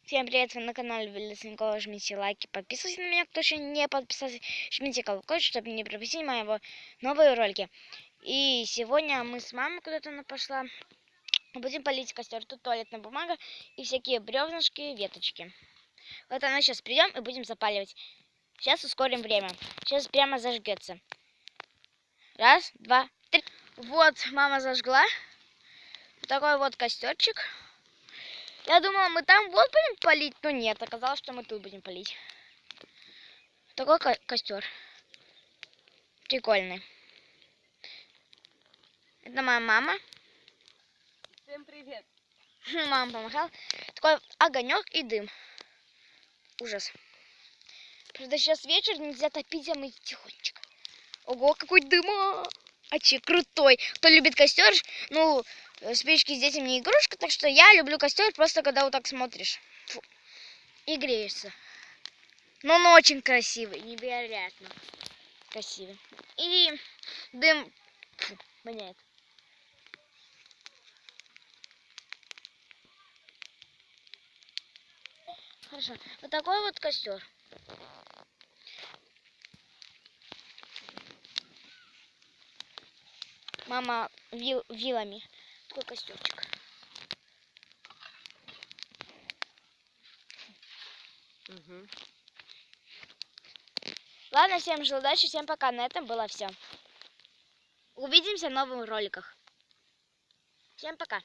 Всем привет, вы на канале Вилли Санькова. Жмите лайки, подписывайтесь на меня, кто еще не подписался. Жмите колокольчик, чтобы не пропустить мои новые ролики. И сегодня мы с мамой куда-то пошла. Будем полить костер. Тут туалетная бумага и всякие бревнышки, веточки. Вот она сейчас придем и будем запаливать. Сейчас ускорим время. Сейчас прямо зажгется. Раз, два, три. Вот мама зажгла. Вот такой вот костерчик. Я думала, мы там вот будем полить, но нет, оказалось, что мы тут будем полить. Такой костер. Прикольный. Это моя мама. Всем привет. Мама помахала. Такой огонек и дым. Ужас. Правда, сейчас вечер, нельзя топить, а мы тихонечко. Ого, какой дымочек крутой. Кто любит костер, ну, спички с детям не игрушка, так что я люблю костер просто когда вот так смотришь. Фу. И греешься. Но он очень красивый, невероятно красивый. И дым воняет. Хорошо. Вот такой вот костер. Мама вилами. Такой костерчик. Угу. Ладно, всем желаю удачи, всем пока. На этом было все. Увидимся в новых роликах. Всем пока.